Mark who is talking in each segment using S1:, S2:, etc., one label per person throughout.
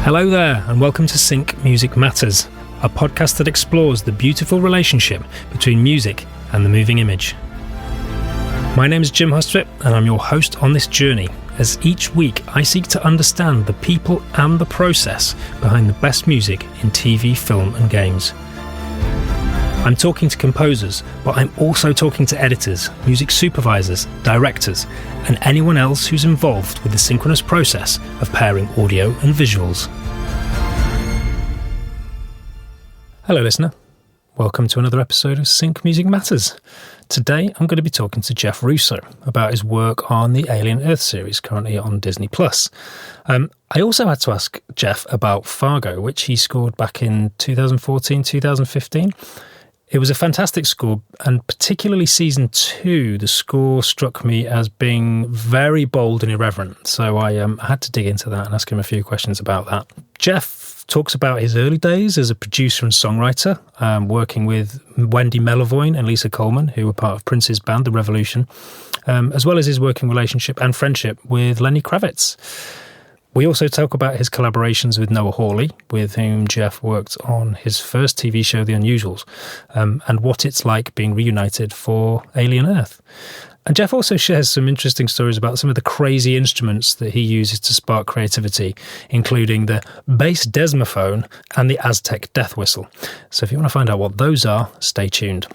S1: Hello there, and welcome to Sync Music Matters, a podcast that explores the beautiful relationship between music and the moving image. My name is Jim Hustvedt, and I'm your host on this journey, as each week I seek to understand the people and the process behind the best music in TV, film and games. I'm talking to composers, but I'm also talking to editors, music supervisors, directors, and anyone else who's involved with the synchronous process of pairing audio and visuals. Hello listener, welcome to another episode of Sync Music Matters. Today I'm going to be talking to Jeff Russo about his work on the Alien Earth series currently on Disney+. I also had to ask Jeff about Fargo, which he scored back in 2014-2015. It was a fantastic score, and particularly season 2, the score struck me as being very bold and irreverent. So I had to dig into that and ask him a few questions about that. Jeff talks about his early days as a producer and songwriter, working with Wendy, Melvoin and Lisa Coleman, who were part of Prince's band, The Revolution, as well as his working relationship and friendship with Lenny Kravitz. We also talk about his collaborations with Noah Hawley, with whom Jeff worked on his first TV show, The Unusuals, and what it's like being reunited for Alien Earth. And Jeff also shares some interesting stories about some of the crazy instruments that he uses to spark creativity, including the Bassdesmaphone and the Aztec Death Whistle. So if you want to find out what those are, stay tuned.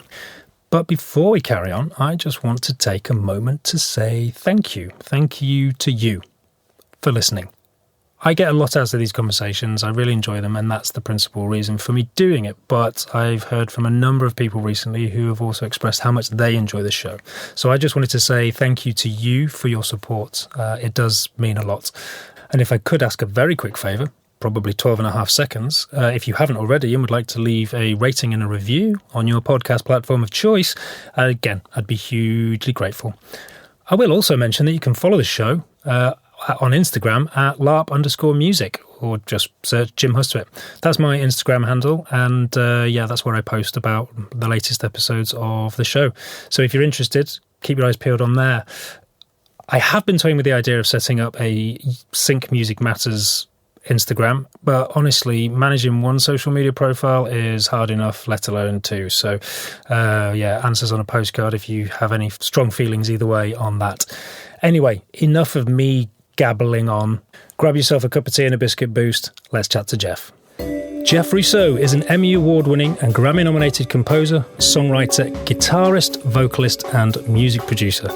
S1: But before we carry on, I just want to take a moment to say thank you. Thank you to you for listening. I get a lot out of these conversations, I really enjoy them, and that's the principal reason for me doing it. But I've heard from a number of people recently who have also expressed how much they enjoy the show. So I just wanted to say thank you to you for your support. It does mean a lot. And if I could ask a very quick favour, probably 12 and a half seconds, if you haven't already and would like to leave a rating and a review on your podcast platform of choice, again, I'd be hugely grateful. I will also mention that you can follow the show on Instagram at LARP_music, or just search Jim Hustvedt. That's my Instagram handle, and that's where I post about the latest episodes of the show. So if you're interested, keep your eyes peeled on there. I have been toying with the idea of setting up a Sync Music Matters Instagram, but honestly, managing one social media profile is hard enough, let alone two. So answers on a postcard if you have any strong feelings either way on that. Anyway, enough of me gabbling on. Grab yourself a cup of tea and a biscuit boost. Let's chat to Jeff. Jeff Russo is an Emmy Award-winning and Grammy-nominated composer, songwriter, guitarist, vocalist and music producer.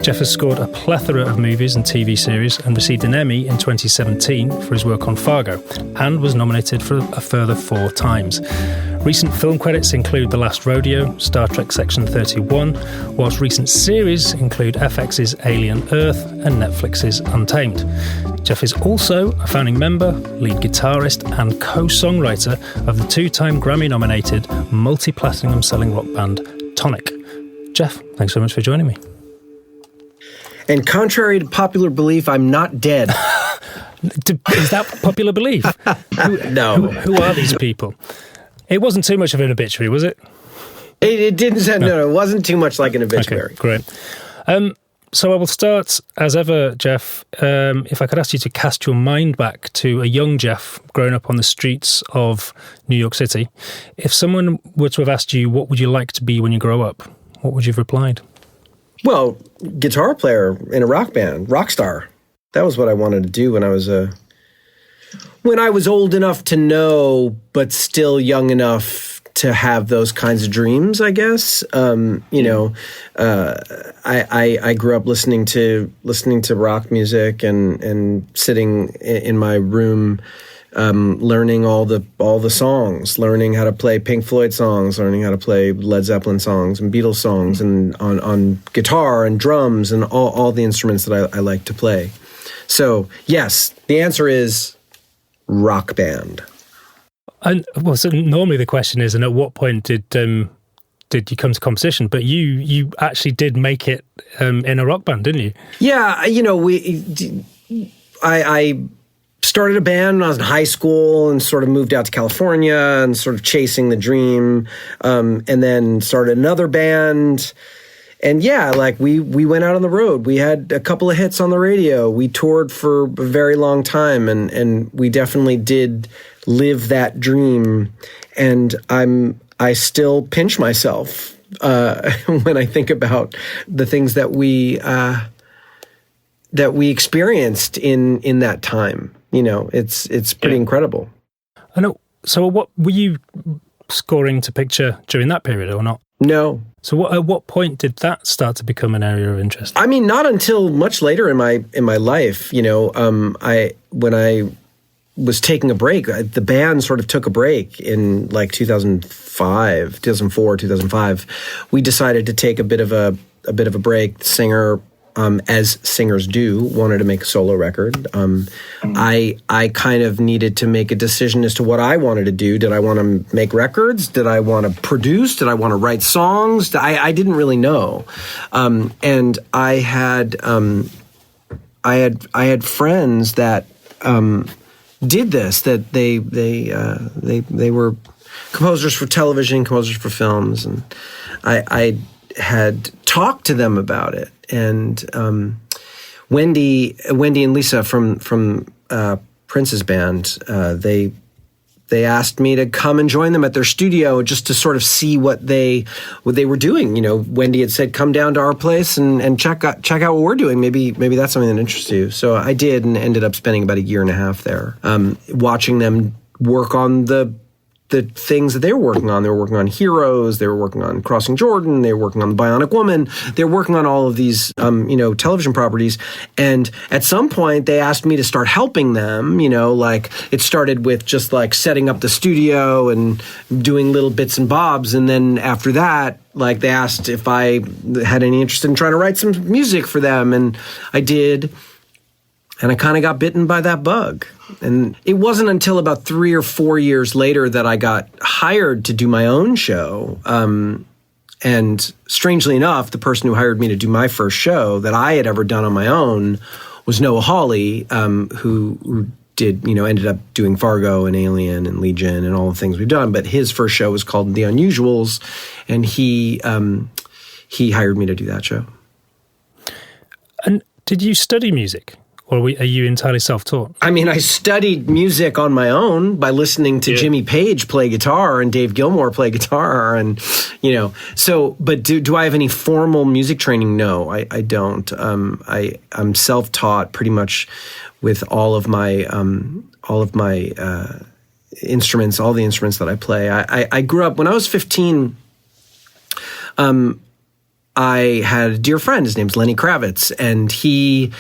S1: Jeff has scored a plethora of movies and TV series and received an Emmy in 2017 for his work on Fargo, and was nominated for a further 4 times. Recent film credits include The Last Rodeo, Star Trek Section 31, whilst recent series include FX's Alien Earth and Netflix's Untamed. Jeff is also a founding member, lead guitarist and co-songwriter of the 2-time Grammy-nominated multi-platinum selling rock band Tonic. Jeff, thanks so much for joining me.
S2: And contrary to popular belief, I'm not dead.
S1: Is that popular belief?
S2: No.
S1: Who are these people? It wasn't too much of an obituary, was it?
S2: It didn't. No, it wasn't too much like an obituary.
S1: Okay, great. So I will start, as ever, Jeff, if I could ask you to cast your mind back to a young Jeff growing up on the streets of New York City. If someone were to have asked you, what would you like to be when you grow up? What would you have replied?
S2: Well, guitar player in a rock band, rock star. That was what I wanted to do when I was old enough to know, but still young enough to have those kinds of dreams, I guess. I grew up listening to rock music and sitting in my room, learning all the songs, learning how to play Pink Floyd songs, learning how to play Led Zeppelin songs and Beatles songs, and on guitar and drums and all the instruments that I like to play. So yes, the answer is rock band.
S1: And well, so normally the question is, and at what point did you come to composition? But you actually did make it in a rock band, didn't you? Yeah,
S2: I started a band when I was in high school and sort of moved out to California and sort of chasing the dream, and then started another band. yeah, like we went out on the road. We had a couple of hits on the radio. We toured for a very long time, and we definitely did live that dream. And I still pinch myself when I think about the things that we experienced in that time. You know, it's pretty incredible.
S1: I know. So what were you scoring to picture during that period or not?
S2: No.
S1: So at what point did that start to become an area of interest?
S2: I mean, not until much later in my life. You know, when I was taking a break, the band sort of took a break in like 2004, 2005. We decided to take a bit of a break. The singer, as singers do, wanted to make a solo record. I kind of needed to make a decision as to what I wanted to do. Did I want to make records? Did I want to produce? Did I want to write songs? I didn't really know. And I had friends that did this. That they were composers for television, composers for films, and I had talked to them about it. And Wendy and Lisa from Prince's band, they asked me to come and join them at their studio just to sort of see what they were doing. You know, Wendy had said, "Come down to our place and check out what we're doing. Maybe that's something that interests you." So I did, and ended up spending about a year and a half there, watching them work on the things that they were working on. They were working on Heroes. They were working on Crossing Jordan. They were working on The Bionic Woman. They were working on all of these, television properties. And at some point, they asked me to start helping them. You know, like it started with just like setting up the studio and doing little bits and bobs. And then after that, like they asked if I had any interest in trying to write some music for them. And I did. And I kind of got bitten by that bug. And it wasn't until about 3 or 4 years later that I got hired to do my own show. And strangely enough, the person who hired me to do my first show that I had ever done on my own was Noah Hawley, who did, ended up doing Fargo and Alien and Legion and all the things we've done. But his first show was called The Unusuals, and he hired me to do that show.
S1: And did you study music? Or are you entirely self-taught? I
S2: mean, I studied music on my own by listening to Jimmy Page play guitar and Dave Gilmour play guitar. And, so, but do I have any formal music training? No, I don't. I'm self-taught pretty much with all of my instruments, all the instruments that I play. I grew up, when I was 15, I had a dear friend. His name's Lenny Kravitz, and he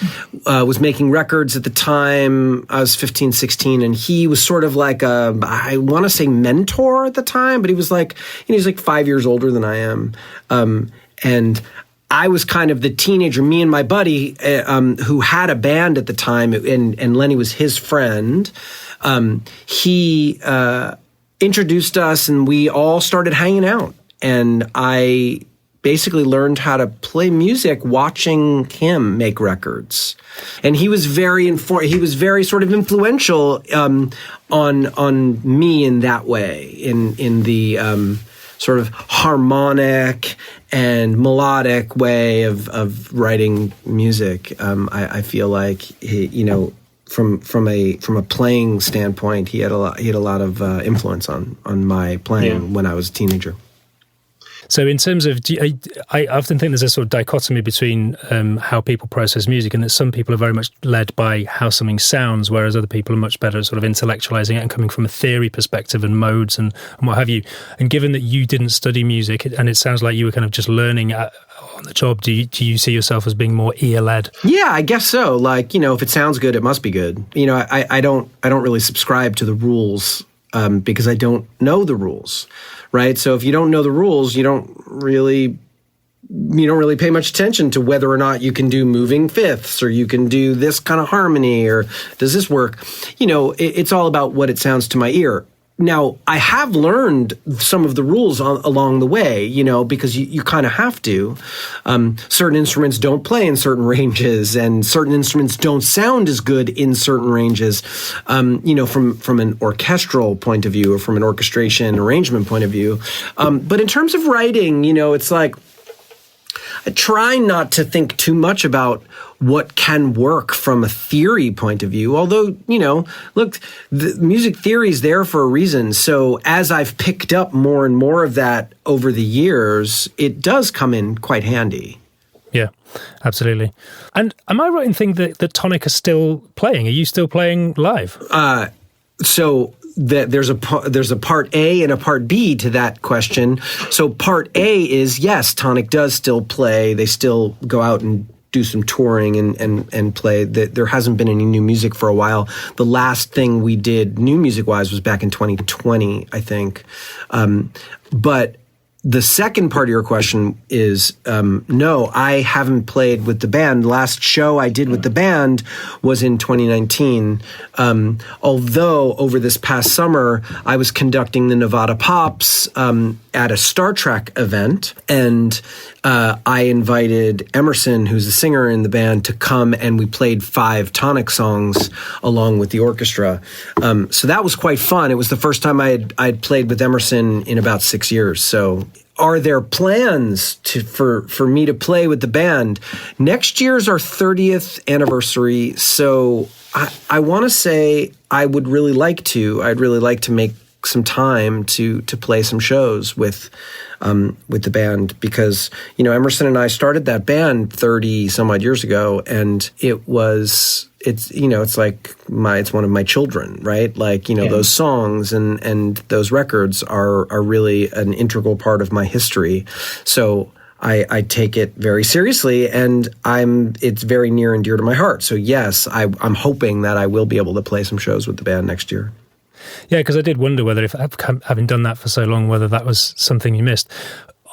S2: was making records at the time. I was 15, 16, and he was sort of like I want to say mentor at the time, but he was like, he's like 5 years older than I am. And I was kind of the teenager, me and my buddy, who had a band at the time, and Lenny was his friend. He introduced us, and we all started hanging out, and I basically learned how to play music watching him make records. And he was very sort of influential on me in that way, in the sort of harmonic and melodic way of writing music. I feel like from a playing standpoint, he had a lot of influence on my playing when I was a teenager.
S1: So in terms of, I often think there's a sort of dichotomy between how people process music, and that some people are very much led by how something sounds, whereas other people are much better at sort of intellectualizing it and coming from a theory perspective and modes and what have you. And given that you didn't study music, and it sounds like you were kind of just learning on the job, do you see yourself as being more ear-led? Yeah,
S2: I guess so. Like, if it sounds good, it must be good. I don't really subscribe to the rules because I don't know the rules. Right. So if you don't know the rules, you don't really pay much attention to whether or not you can do moving fifths, or you can do this kind of harmony, or does this work? It's all about what it sounds to my ear. Now, I have learned some of the rules along the way, because you kind of have to. Certain instruments don't play in certain ranges, and certain instruments don't sound as good in certain ranges, from an orchestral point of view, or from an orchestration arrangement point of view. But in terms of writing, it's like, try not to think too much about what can work from a theory point of view. Although, look, the music theory is there for a reason. So as I've picked up more and more of that over the years, it does come in quite handy.
S1: Yeah, absolutely. And am I right in thinking that Tonic are still playing? Are you still playing live?
S2: So there's a part A and a part B to that question. So part A is, yes, Tonic does still play. They still go out and do some touring and play. There hasn't been any new music for a while. The last thing we did new music-wise was back in 2020, I think. But the second part of your question is, no, I haven't played with the band. The last show I did with the band was in 2019. Although over this past summer, I was conducting the Nevada Pops at a Star Trek event, and I invited Emerson, who's the singer in the band, to come, and we played 5 Tonic songs along with the orchestra. So that was quite fun. It was the first time I'd played with Emerson in about 6 years. So are there plans for me to play with the band? Next year's our 30th anniversary, so I want to say I would really like to. I'd really like to make some time to play some shows with the band, because Emerson and I started that band 30 some odd years ago, and it's like it's one of my children, right? Like, those songs and those records are really an integral part of my history. So I take it very seriously, and it's very near and dear to my heart. So yes, I'm hoping that I will be able to play some shows with the band next year.
S1: Yeah, because I did wonder whether, if having done that for so long, whether that was something you missed.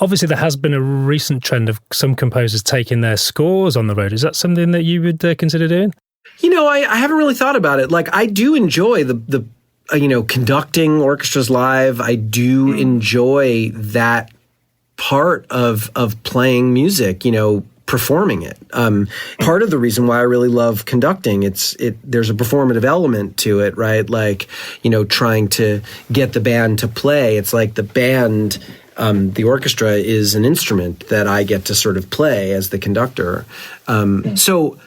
S1: Obviously, there has been a recent trend of some composers taking their scores on the road. Is that something that you would consider doing?
S2: I haven't really thought about it. Like, I do enjoy the conducting orchestras live. I do enjoy that part of playing music, performing it. Part of the reason why I really love conducting, there's a performative element to it, right? Like, trying to get the band to play. It's like the band, the orchestra is an instrument that I get to sort of play as the conductor. So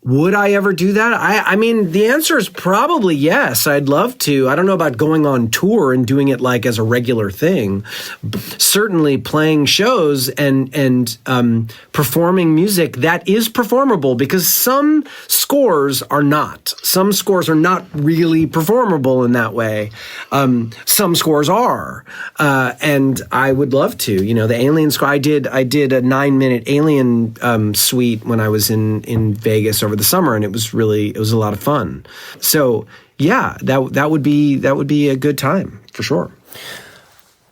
S2: would I ever do that? I mean, the answer is probably yes. I'd love to. I don't know about going on tour and doing it like as a regular thing. Certainly playing shows and performing music that is performable, because some scores are not. Some scores are not really performable in that way. Some scores are. And I would love to. The Alien score, I did a 9-minute Alien suite when I was in Vegas over the summer, and it was a lot of fun. So yeah, that would be a good time for sure.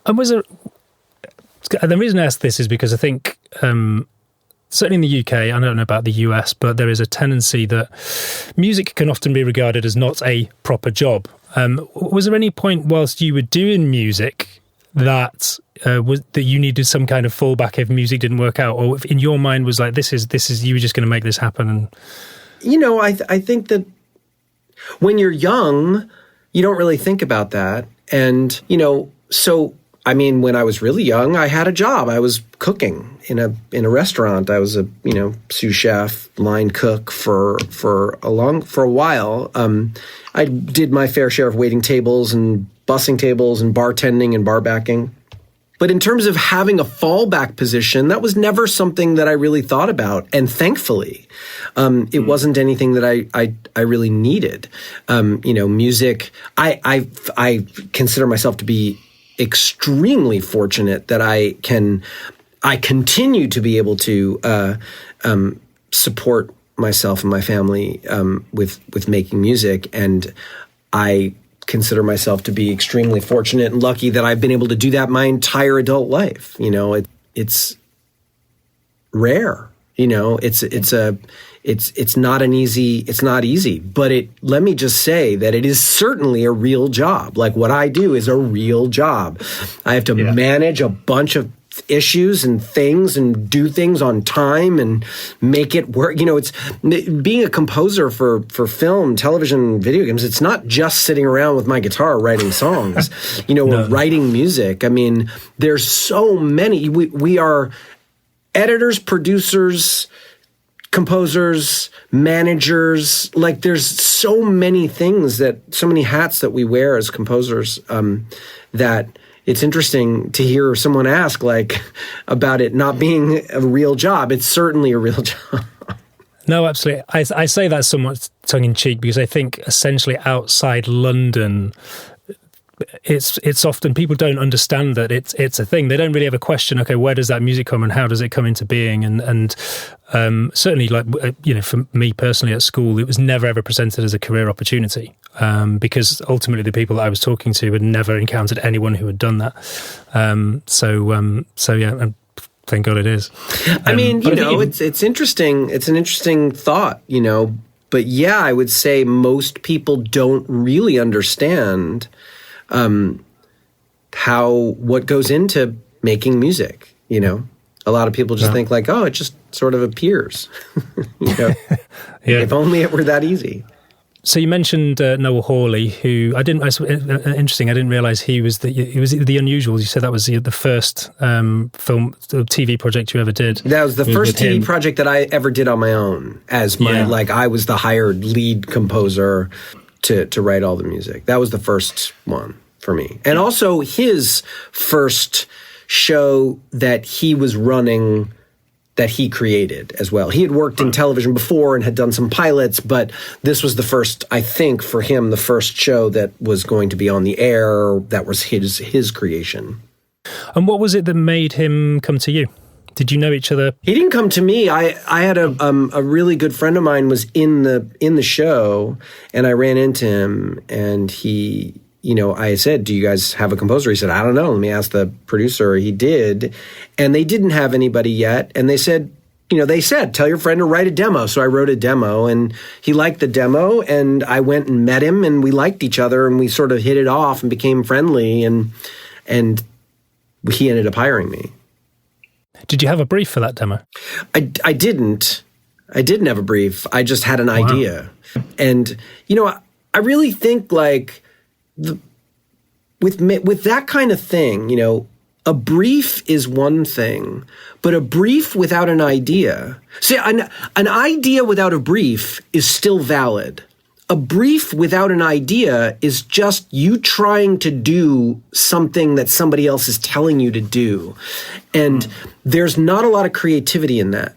S1: And the reason I ask this is because I think certainly in the UK, I don't know about the US, but there is a tendency that music can often be regarded as not a proper job. Was there any point whilst you were doing music that you needed some kind of fallback if music didn't work out, or if in your mind was like, this is you were just going to make this happen?
S2: I think that when you're young, you don't really think about that. And, so, I mean, when I was really young, I had a job. I was cooking in a restaurant. I was a, sous chef, line cook for a while. I did my fair share of waiting tables and bussing tables and bartending and bar backing. But in terms of having a fallback position, that was never something that I really thought about. And thankfully, it wasn't anything that I really needed. Music, I consider myself to be extremely fortunate that I continue to be able to support myself and my family with making music. And I consider myself to be extremely fortunate and lucky that I've been able to do that my entire adult life. It's rare. It's not easy, but let me just say that it is certainly a real job. Like, what I do is a real job. I have to manage a bunch of issues and things and do things on time and make it work. It's being a composer for film, television, video games. It's not just sitting around with my guitar writing songs, or writing music. I mean, there's so many. We are editors, producers, composers, managers, like there's so many hats that we wear as composers, that it's interesting to hear someone ask like about it not being a real job. It's certainly a real job.
S1: No, absolutely. I say that somewhat tongue-in-cheek because I think essentially outside London, it's often people don't understand that it's a thing. They don't really have a question. Okay, where does that music come and how does it come into being? And certainly, like for me personally at school, it was never ever presented as a career opportunity because ultimately the people that I was talking to had never encountered anyone who had done that. So yeah. And thank God it is.
S2: I mean, it's interesting. It's an interesting thought, But yeah, I would say most people don't really understand what goes into making music. A lot of people just think like, oh, it just sort of appears. Yeah. If only it were that easy.
S1: So you mentioned Noah Hawley, who interesting. I didn't realize he was the Unusuals. You said that was the first film, TV project you ever did. That
S2: was the first TV project that I ever did on my own. As my I was the hired lead composer to write all the music. That was the first one for me, and also his first show that he was running, that he created as well. He had worked in television before and had done some pilots, but this was the first, I think, for him, the first show that was going to be on the air that was his creation.
S1: And what was it that made him come to you? Did you know each other?
S2: He didn't come to me. I had a really good friend of mine was in the show, and I ran into him, and he, I said, do you guys have a composer? He said, I don't know. Let me ask the producer. He did. And they didn't have anybody yet. And they said, tell your friend to write a demo. So I wrote a demo, and he liked the demo, and I went and met him, and we liked each other, and we sort of hit it off and became friendly, and he ended up hiring me.
S1: Did you have a brief for that demo?
S2: I didn't. I didn't have a brief. I just had an idea. And, I really think like, with that kind of thing, a brief is one thing, but a brief without an idea. See, an idea without a brief is still valid. A brief without an idea is just you trying to do something that somebody else is telling you to do. And there's not a lot of creativity in that.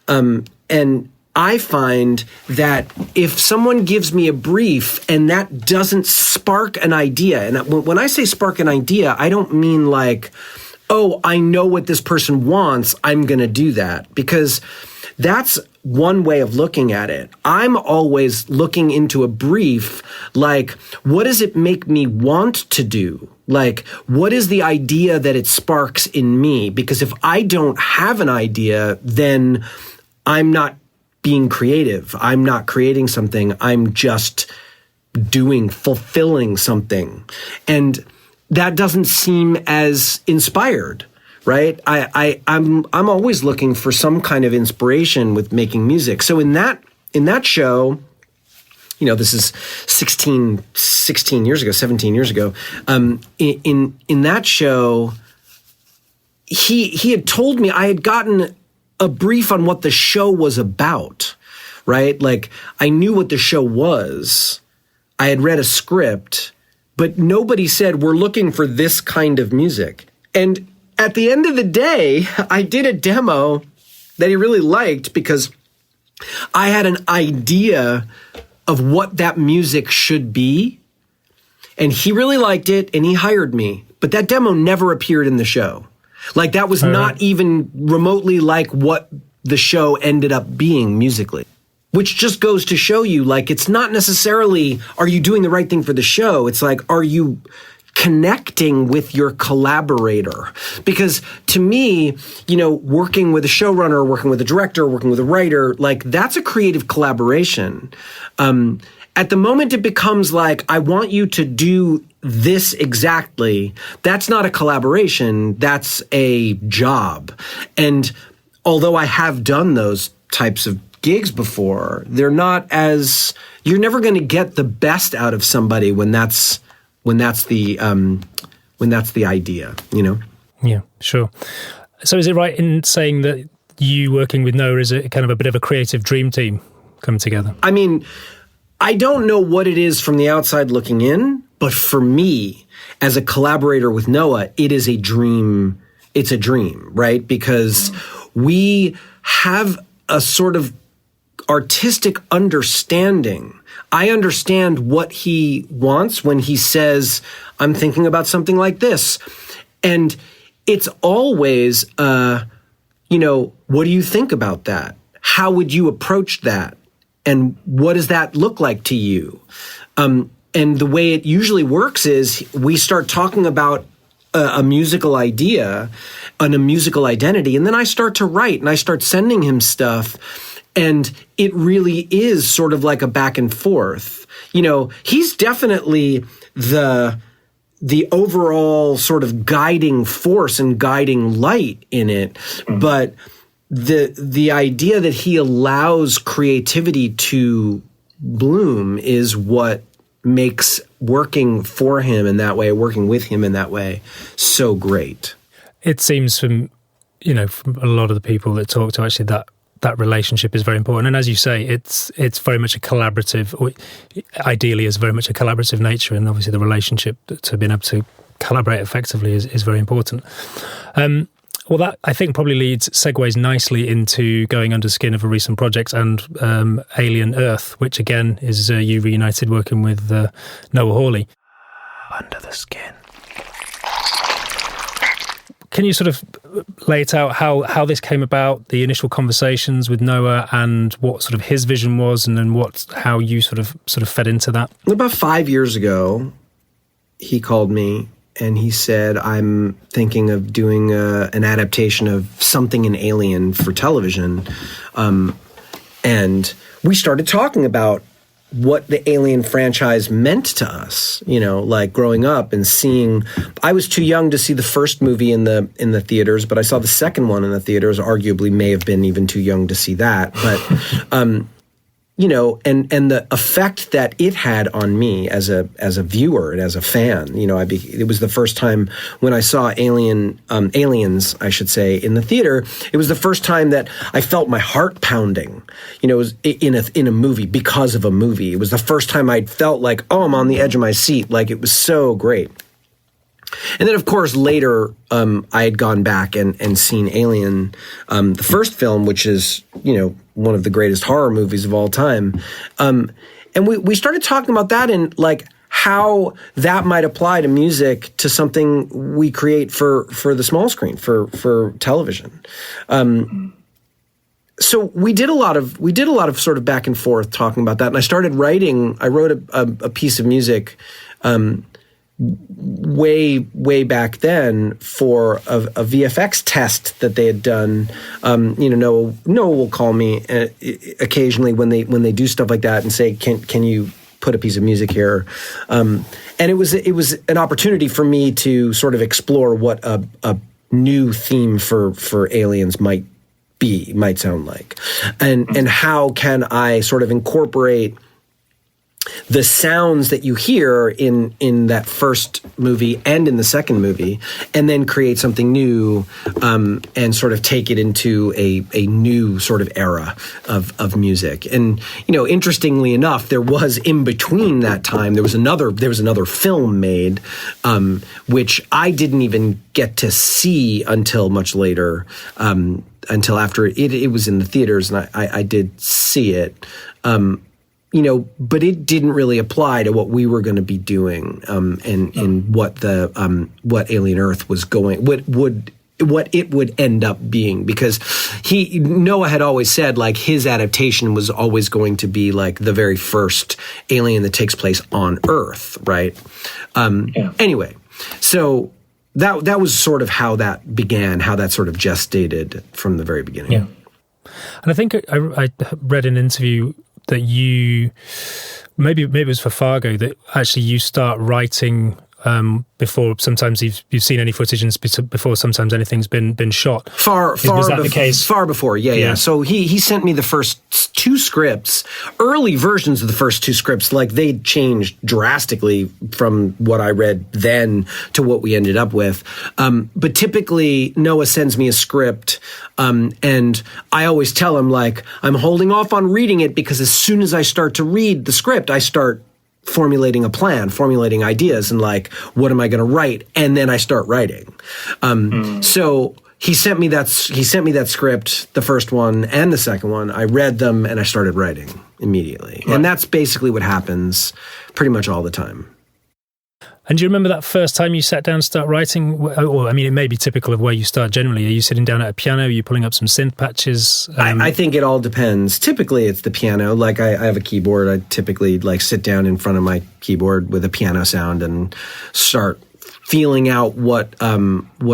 S2: And I find that if someone gives me a brief and that doesn't spark an idea, and when I say spark an idea, I don't mean like, oh, I know what this person wants, I'm going to do that. Because that's one way of looking at it. I'm always looking into a brief like, what does it make me want to do? Like, what is the idea that it sparks in me? Because if I don't have an idea, then I'm not being creative. I'm not creating something. I'm just fulfilling something. And that doesn't seem as inspired, right? I'm always looking for some kind of inspiration with making music. So in that show, this is 17 years ago, in that show, he had told me I had gotten a brief on what the show was about, right? Like, I knew what the show was. I had read a script, but nobody said, we're looking for this kind of music. And at the end of the day, I did a demo that he really liked because I had an idea of what that music should be. And he really liked it, and he hired me. But that demo never appeared in the show. Like, that was not even remotely like what the show ended up being musically, which just goes to show you, like, it's not necessarily, are you doing the right thing for the show? It's like, are you connecting with your collaborator? Because to me, working with a showrunner, working with a director, working with a writer, like, that's a creative collaboration. At the moment it becomes like, I want you to do this exactly, that's not a collaboration, that's a job. And although I have done those types of gigs before, they're not as, you're never going to get the best out of somebody when that's the idea,
S1: Yeah, sure. So is it right in saying that you working with Noah is a kind of a bit of a creative dream team coming together?
S2: I mean, I don't know what it is from the outside looking in, but for me, as a collaborator with Noah, it is a dream. It's a dream, right? Because we have a sort of artistic understanding. I understand what he wants when he says, I'm thinking about something like this. And it's always, what do you think about that? How would you approach that? And what does that look like to you? And the way it usually works is we start talking about a musical idea and a musical identity, and then I start to write and I start sending him stuff. And it really is sort of like a back and forth. He's definitely the overall sort of guiding force and guiding light in it. Mm-hmm. But the idea that he allows creativity to bloom is what makes working for him in that way, working with him in that way, so great.
S1: It seems from a lot of the people that talk to actually that relationship is very important. And as you say, it's very much a collaborative, or ideally is very much a collaborative nature. And obviously the relationship to being able to collaborate effectively is very important. Well, that I think probably segues nicely into going under the skin of a recent project and Alien Earth, which again is you reunited working with Noah Hawley. Under the skin. Can you sort of lay it out how this came about, the initial conversations with Noah, and what sort of his vision was, and then how you sort of fed into that?
S2: About 5 years ago, he called me and he said, I'm thinking of doing an adaptation of something in Alien for television. And we started talking about what the Alien franchise meant to us, like growing up and seeing. I was too young to see the first movie in the theaters, but I saw the second one in the theaters. Arguably, may have been even too young to see that. But and the effect that it had on me as a viewer and as a fan. It was the first time when I saw Aliens, I should say, in the theater. It was the first time that I felt my heart pounding. It was in a movie because of a movie. It was the first time I felt like, I'm on the edge of my seat. Like, it was so great. And then, of course, later I had gone back and seen Alien, the first film, which is one of the greatest horror movies of all time. And we started talking about that and like how that might apply to music, to something we create for the small screen, for television. So we did a lot of sort of back and forth talking about that. And I started writing. I wrote a piece of music way back then for a VFX test that they had done. Noah will call me occasionally when they do stuff like that and say, can you put a piece of music here? And it was an opportunity for me to sort of explore what a new theme for Aliens might sound like, and how can I sort of incorporate the sounds that you hear in that first movie and in the second movie, and then create something new, and sort of take it into a new sort of era of music. And interestingly enough, there was in between that time there was another film made, which I didn't even get to see until much later, until after it was in the theaters, and I did see it. But it didn't really apply to what we were going to be doing, and what Alien Earth was going, what it would end up being, because Noah had always said like his adaptation was always going to be like the very first Alien that takes place on Earth, right? Anyway, so that was sort of how that began, how that sort of gestated from the very beginning.
S1: Yeah, and I think I read an interview that you, maybe it was for Fargo, that actually you start writing before sometimes you've seen any footage and before sometimes anything's been shot. Was that the case?
S2: Far before, yeah. So he sent me the first 2 scripts, early versions of the first 2 scripts, like they changed drastically from what I read then to what we ended up with. But typically Noah sends me a script, and I always tell him, like, I'm holding off on reading it because as soon as I start to read the script, I start formulating a plan, formulating ideas, and like, what am I going to write? And then I start writing. So he sent me that script, the first one and the second one. I read them and I started writing immediately. Right. And that's basically what happens pretty much all the time.
S1: And do you remember that first time you sat down to start writing? Or, I mean, it may be typical of where you start generally. Are you sitting down at a piano? Are you pulling up some synth patches?
S2: I think it all depends. Typically, it's the piano. Like, I have a keyboard. I typically, like, sit down in front of my keyboard with a piano sound and start feeling out what a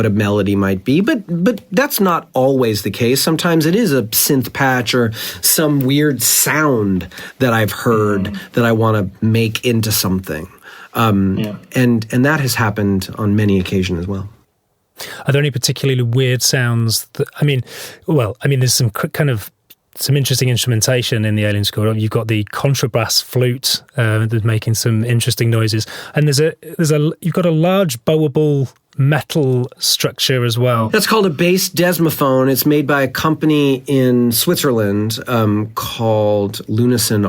S2: melody might be. But that's not always the case. Sometimes it is a synth patch or some weird sound that I've heard that I want to make into something. And that has happened on many occasions as well.
S1: Are there any particularly weird sounds that, there's some kind of some interesting instrumentation in the Alien score. You've got the contrabass flute that's making some interesting noises, and you've got a large bowable metal structure as well.
S2: That's called a Bassdesmaphone. It's made by a company in Switzerland called Lunison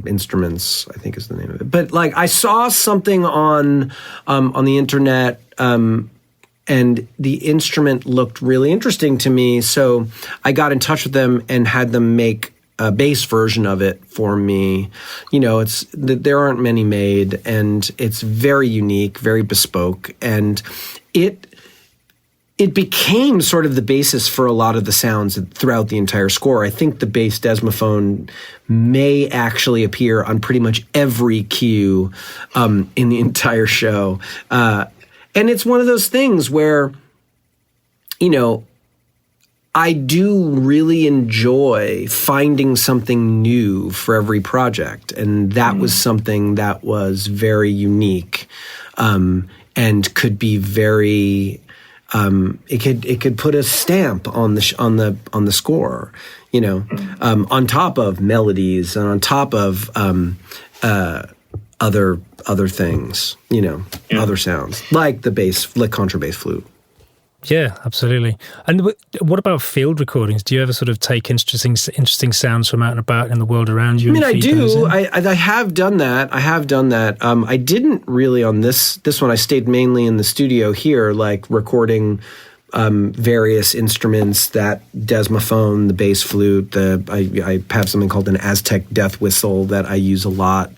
S2: Instruments, I think is the name of it. But like, I saw something on the internet, and the instrument looked really interesting to me, so I got in touch with them and had them make a bass version of it for me. You know, there aren't many made, and it's very unique, very bespoke, and it became sort of the basis for a lot of the sounds throughout the entire score. I think the Bassdesmaphone may actually appear on pretty much every cue in the entire show. And it's one of those things where, you know, I do really enjoy finding something new for every project. And that was something that was very unique, and could be very, it could put a stamp on the score, you know, on top of melodies and on top of, other things, you know, other sounds like the contrabass flute.
S1: Yeah, absolutely. And what about field recordings? Do you ever sort of take interesting sounds from out and about in the world around you?
S2: I mean, I do. I have done that. I didn't really on this one. I stayed mainly in the studio here, like recording various instruments, that desmaphone, the bass flute. I have something called an Aztec Death Whistle that I use a lot.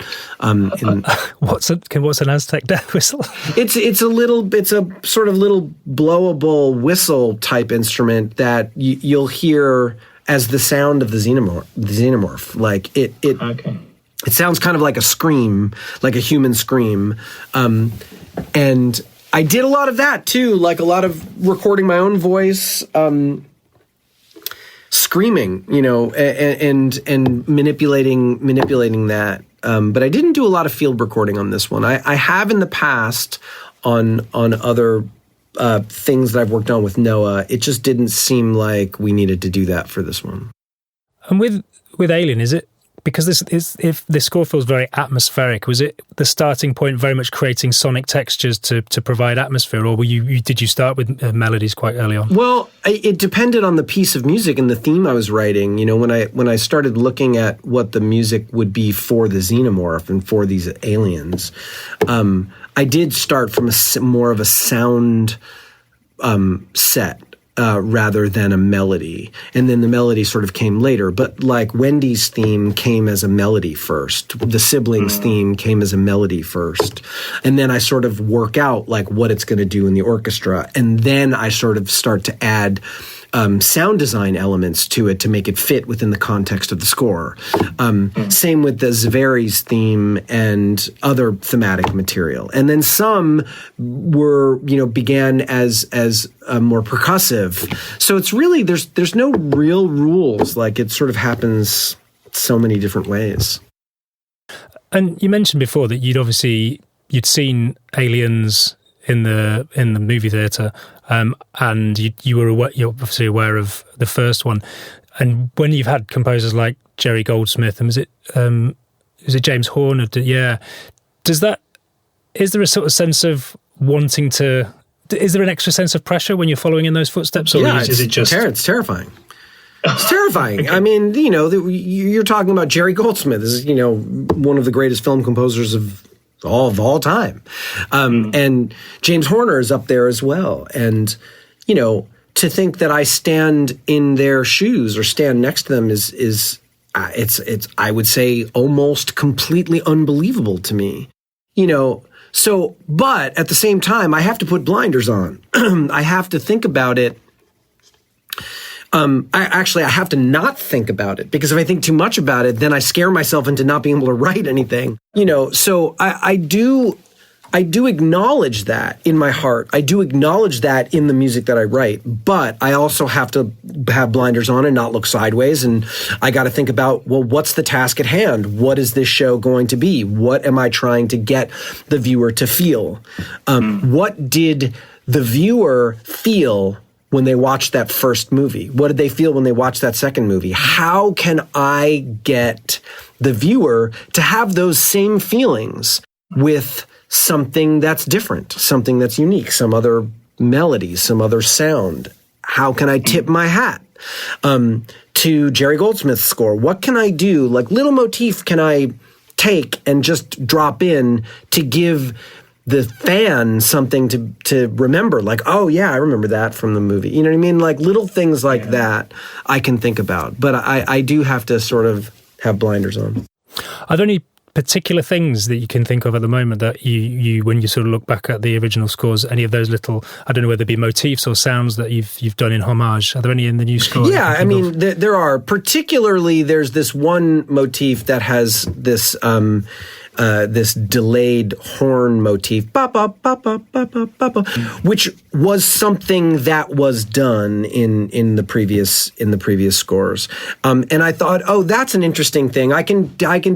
S1: What's an Aztec Death Whistle?
S2: It's a sort of little blowable whistle type instrument that you'll hear as the sound of the xenomorph. Like it. Okay. It sounds kind of like a scream, like a human scream, and I did a lot of that too, like a lot of recording my own voice, screaming, you know, and manipulating that. But I didn't do a lot of field recording on this one. I have in the past on other things that I've worked on with Noah. It just didn't seem like we needed to do that for this one.
S1: And with Alien, is it? Because if the score feels very atmospheric, was it the starting point very much creating sonic textures to provide atmosphere, or did you start with melodies quite early on?
S2: Well, it depended on the piece of music and the theme I was writing. You know, when I started looking at what the music would be for the xenomorph and for these aliens, I did start from more of a sound set. Rather than a melody. And then the melody sort of came later. But like Wendy's theme came as a melody first. The siblings theme came as a melody first. And then I sort of work out like what it's going to do in the orchestra. And then I sort of start to add sound design elements to it to make it fit within the context of the score. Same with the Zveri's theme and other thematic material. And then some began as more percussive. So it's really, there's no real rules. Like it sort of happens so many different ways.
S1: And you mentioned before that you'd obviously you'd seen Aliens in the movie theatre, and you were you're obviously aware of the first one. And when you've had composers like Jerry Goldsmith, and was it James Horner? Yeah, is there a sort of sense of wanting to? Is there an extra sense of pressure when you're following in those footsteps, or is it just?
S2: It's terrifying. It's terrifying. Okay. I mean, you're talking about Jerry Goldsmith. This is, one of the greatest film composers of all time. And James Horner is up there as well. And, to think that I stand in their shoes or stand next to them is I would say almost completely unbelievable to me. So, but at the same time, I have to put blinders on. I have to think about it. I have to not think about it, because if I think too much about it, then I scare myself into not being able to write anything. So I do acknowledge that in my heart. I do acknowledge that in the music that I write, but I also have to have blinders on and not look sideways. And I got to think about, well, what's the task at hand? What is this show going to be? What am I trying to get the viewer to feel? What did the viewer feel when they watched that first movie? What did they feel when they watched that second movie? How can I get the viewer to have those same feelings with something that's different, something that's unique, some other melody, some other sound? How can I tip my hat to Jerry Goldsmith's score? What can I do? Like, little motif can I take and just drop in to give the fan something to remember? Like, oh yeah, I remember that from the movie. You know what I mean? Like, little things like that I can think about, but I do have to sort of have blinders on.
S1: Are there any particular things that you can think of at the moment that you when you sort of look back at the original scores, any of those little, I don't know whether it be motifs or sounds that you've done in homage? Are there any in the new score?
S2: Yeah, I mean, there are. Particularly, there's this one motif that has this this delayed horn motif, ba, ba, ba, ba, ba, ba, ba, ba, which was something that was done in the previous scores. And I thought, oh, that's an interesting thing. I can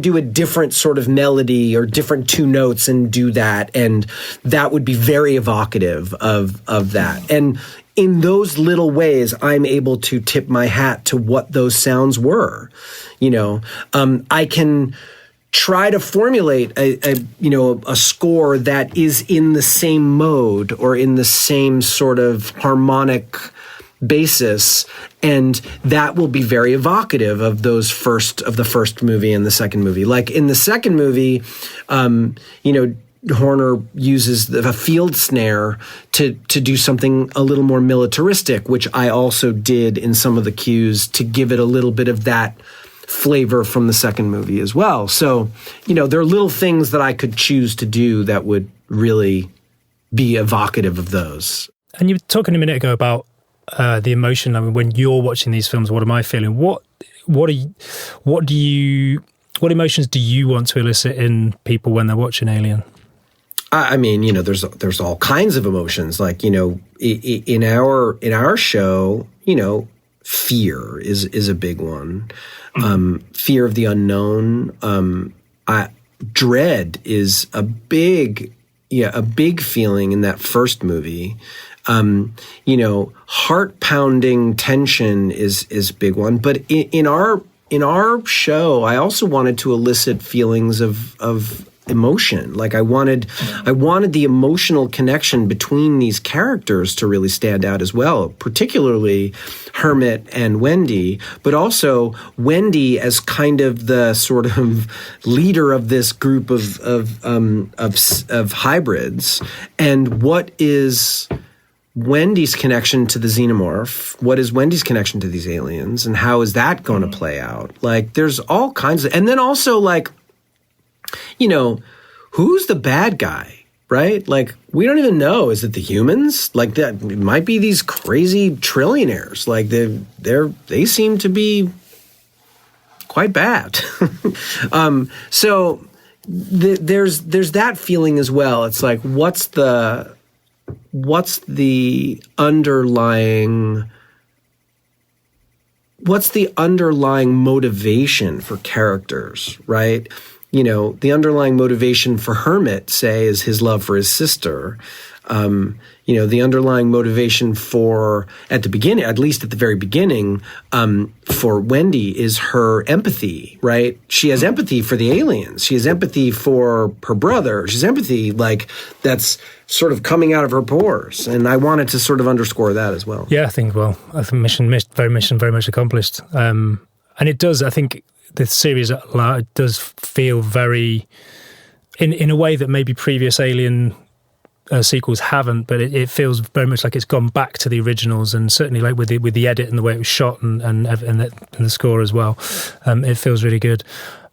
S2: do a different sort of melody or different two notes and do that, and that would be very evocative of that. And in those little ways, I'm able to tip my hat to what those sounds were. I can try to formulate a score that is in the same mode or in the same sort of harmonic basis, and that will be very evocative of the first movie and the second movie. Like in the second movie, Horner uses a field snare to do something a little more militaristic, which I also did in some of the cues to give it a little bit of that flavor from the second movie as well. So, there are little things that I could choose to do that would really be evocative of those.
S1: And you were talking a minute ago about the emotion. I mean, when you're watching these films, what am I feeling? What emotions do you want to elicit in people when they're watching Alien?
S2: I mean, there's all kinds of emotions. Like, in our show, fear is a big one. Fear of the unknown. Dread is a big feeling in that first movie. Heart pounding tension is a big one. But in our show, I also wanted to elicit feelings of emotion. Like I wanted the emotional connection between these characters to really stand out as well, particularly Hermit and Wendy, but also Wendy as kind of the sort of leader of this group of hybrids. And what is Wendy's connection to the xenomorph? What is Wendy's connection to these aliens? And how is that going to play out? Like, there's all kinds of, and then also like, who's the bad guy, right? Like, we don't even know. Is it the humans? Like, that it might be these crazy trillionaires. Like, they seem to be quite bad. So there's that feeling as well. It's like, what's the underlying motivation for characters, right? the underlying motivation for Hermit, say, is his love for his sister. The underlying motivation for, at the beginning, at least at the very beginning, for Wendy is her empathy, right? She has empathy for the aliens. She has empathy for her brother. She's empathy, that's sort of coming out of her pores. And I wanted to sort of underscore that as well.
S1: Yeah, I think mission very much accomplished. And it does, I think the series at large does feel very, in a way that maybe previous Alien sequels haven't, but it feels very much like it's gone back to the originals, and certainly like with the edit and the way it was shot and the score as well. It feels really good.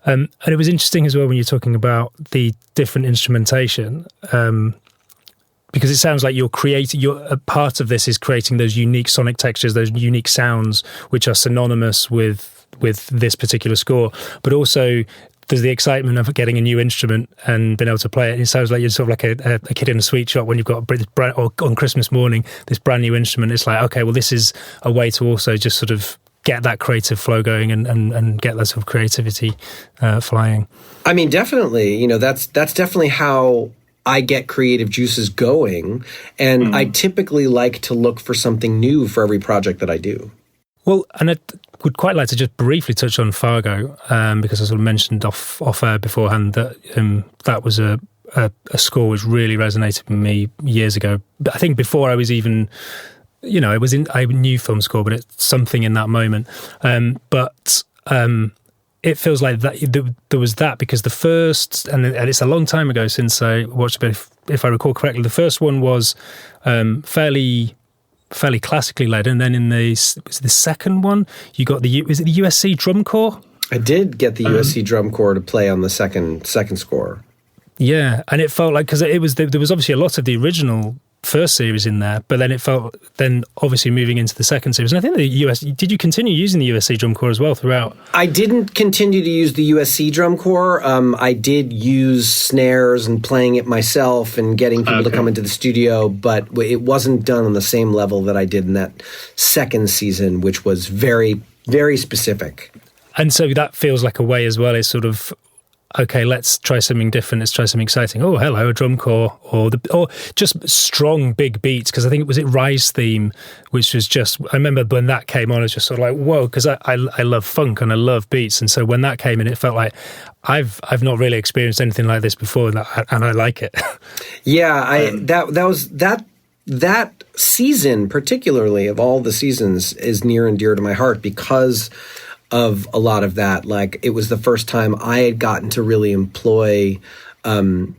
S1: And it was interesting as well when you're talking about the different instrumentation, because it sounds like a part of this is creating those unique sonic textures, those unique sounds, which are synonymous with this particular score, but also there's the excitement of getting a new instrument and being able to play it. It sounds like you're sort of like a kid in a sweet shop when you've got or on Christmas morning, this brand new instrument. It's like, okay, well, this is a way to also just sort of get that creative flow going and get that sort of creativity flying. I
S2: mean, definitely, that's definitely how I get creative juices going. And I typically like to look for something new for every project that I do.
S1: Well, and I would quite like to just briefly touch on Fargo, because I sort of mentioned off air beforehand that that was a score which really resonated with me years ago. I think before I was even, I knew film score, but it's something in that moment. But it feels like that there was that, because the first, and it's a long time ago since I watched it, but if I recall correctly, the first one was fairly classically led, and then in the second one you got the USC drum corps.
S2: I did get the USC drum corps to play on the second score. Yeah,
S1: and it felt like, because there was obviously a lot of the original first series in there, but then it felt obviously moving into the second series. And I think did you continue using the USC drum corps as well throughout?
S2: I didn't continue to use the USC drum corps. I did use snares and playing it myself and getting people to come into the studio, but it wasn't done on the same level that I did in that second season, which was very, very specific.
S1: And so that feels like a way as well, is sort of, okay, let's try something different. Let's try something exciting. Oh, hello, a drum corps, or just strong big beats. Because I think it Rise theme, which was just, I remember when that came on, it was just sort of like, whoa, because I love funk and I love beats, and so when that came in, it felt like I've not really experienced anything like this before, and I like it.
S2: Yeah, that season, particularly of all the seasons, is near and dear to my heart because of a lot of that. Like, it was the first time I had gotten to really employ, all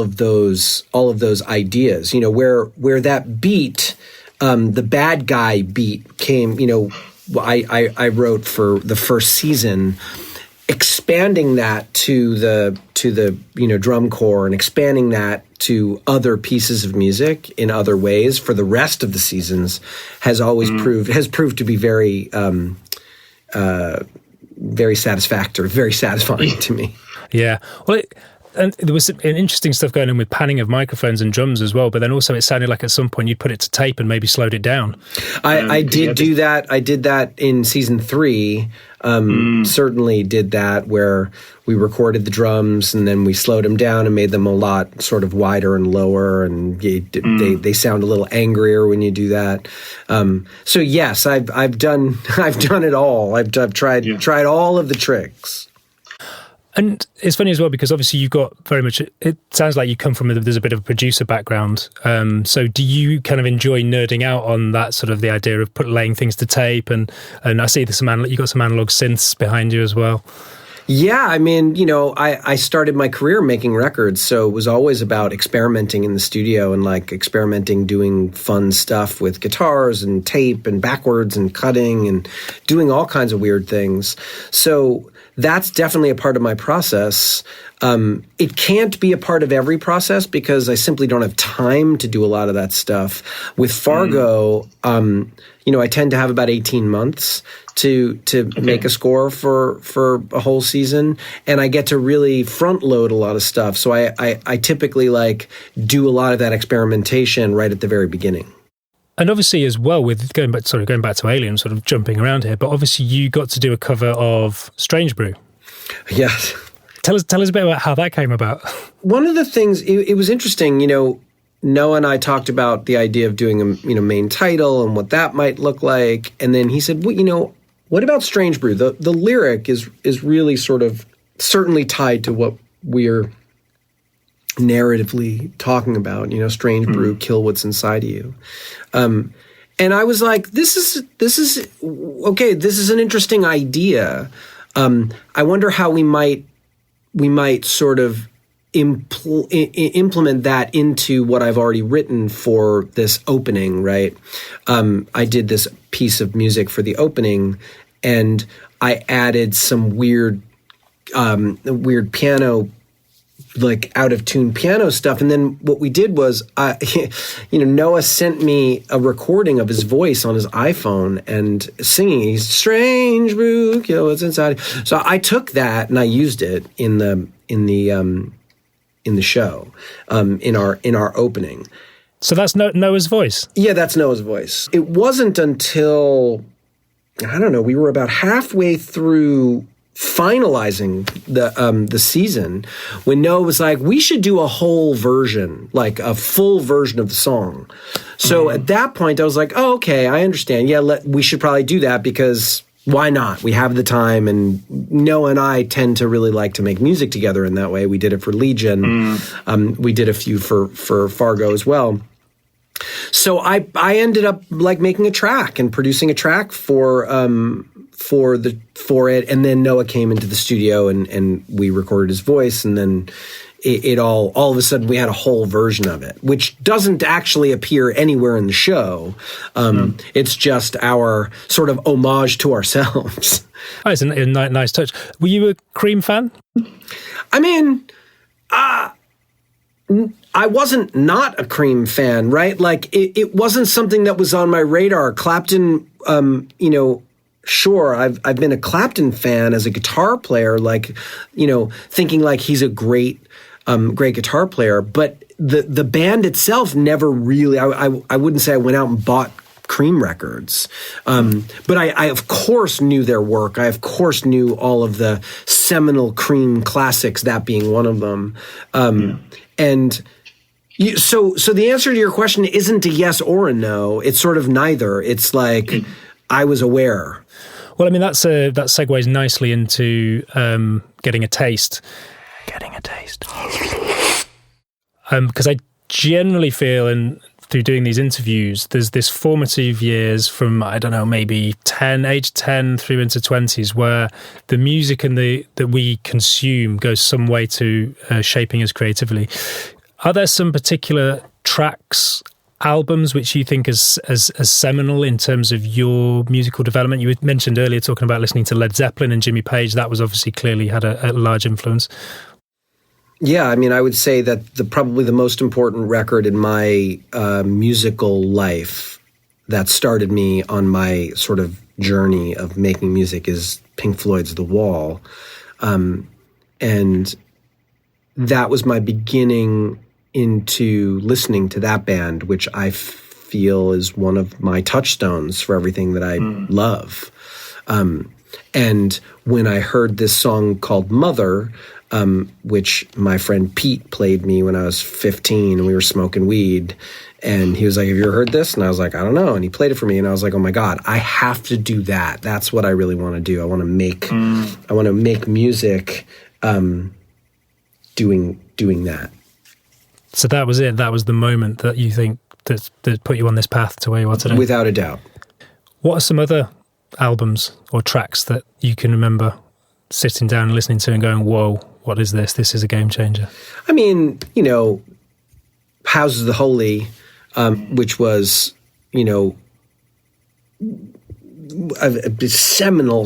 S2: of those ideas, where that beat, the bad guy beat came, I wrote for the first season, expanding that to the drum corps and expanding that to other pieces of music in other ways for the rest of the seasons has always proved to be very very satisfactory, very satisfying to me.
S1: Yeah. Well, and there was interesting stuff going on with panning of microphones and drums as well, but then also it sounded like at some point you put it to tape and maybe slowed it down.
S2: I did do that. I did that in season 3. Certainly did that, where we recorded the drums and then we slowed them down and made them a lot sort of wider and lower, and they sound a little angrier when you do that. So yes, I've done it all. I've tried all of the tricks.
S1: And it's funny as well, because obviously you've got very much, it sounds like you come from, there's a bit of a producer background. So do you kind of enjoy nerding out on that sort of the idea of laying things to tape? And I see you got some analog synths behind you as well.
S2: Yeah, I mean, I started my career making records, so it was always about experimenting in the studio and experimenting, doing fun stuff with guitars and tape and backwards and cutting and doing all kinds of weird things. So that's definitely a part of my process. It can't be a part of every process because I simply don't have time to do a lot of that stuff. With Fargo, I tend to have about 18 months to make a score for a whole season, and I get to really front load a lot of stuff. So I typically do a lot of that experimentation right at the very beginning.
S1: And obviously as well, with going back to Alien, sort of jumping around here, but obviously you got to do a cover of Strange Brew.
S2: Yes.
S1: Tell us a bit about how that came about.
S2: One of the things, it was interesting, Noah and I talked about the idea of doing a main title and what that might look like. And then he said, well, what about Strange Brew? The lyric is really sort of certainly tied to what we're narratively talking about, Strange Brew, kill what's inside of you. And I was like, this is okay. This is an interesting idea. I wonder how we might sort of implement that into what I've already written for this opening, right? I did this piece of music for the opening, and I added some weird piano, like out of tune piano stuff. And then what we did was, Noah sent me a recording of his voice on his iPhone and singing. He's Strange Brew, kill what's inside. So I took that and I used it in the show, in our opening.
S1: So that's Noah's voice?
S2: Yeah, that's Noah's voice. It wasn't until, I don't know, we were about halfway through finalizing the season when Noah was like, we should do a whole version, like a full version of the song. So at that point I was like, oh, okay, I understand. Yeah, we should probably do that because why not? We have the time, and Noah and I tend to really like to make music together in that way. We did it for Legion. We did a few for Fargo as well. So I ended up like making a track and producing a track for it, and then Noah came into the studio and we recorded his voice, and then it all of a sudden we had a whole version of it, which doesn't actually appear anywhere in the show. It's just our sort of homage to ourselves.
S1: Oh, it's a nice touch. Were you a Cream fan?
S2: I mean, I wasn't not a Cream fan, right? Like it wasn't something that was on my radar. Clapton, sure, I've been a Clapton fan as a guitar player, like, thinking like he's a great guitar player, but the band itself never really, I wouldn't say I went out and bought Cream records. But I of course knew their work. I of course knew all of the seminal Cream classics, that being one of them. And so the answer to your question isn't a yes or a no. It's sort of neither. It's like, I was aware.
S1: Well, I mean, that segues nicely into getting a taste. Because I generally feel, and through doing these interviews, there's this formative years from, I don't know, maybe age 10 through into 20s, where the music that we consume goes some way to shaping us creatively. Are there some particular tracks, albums, which you think as seminal in terms of your musical development? You had mentioned earlier talking about listening to Led Zeppelin and Jimmy Page. That was obviously clearly had a large influence.
S2: Yeah, I mean, I would say that probably the most important record in my musical life that started me on my sort of journey of making music is Pink Floyd's The Wall. And that was my beginning into listening to that band, which I feel is one of my touchstones for everything that I love. And when I heard this song called Mother, which my friend Pete played me when I was 15 and we were smoking weed, and he was like, have you ever heard this? And I was like, I don't know. And he played it for me, and I was like, oh my God, I have to do that. That's what I really want to do. I want to make music doing that.
S1: So that was it. That was the moment that you think that put you on this path to where you are today?
S2: Without a doubt.
S1: What are some other albums or tracks that you can remember sitting down and listening to and going, whoa, what is this? This is a game changer. I
S2: mean, Houses of the Holy, which was, a seminal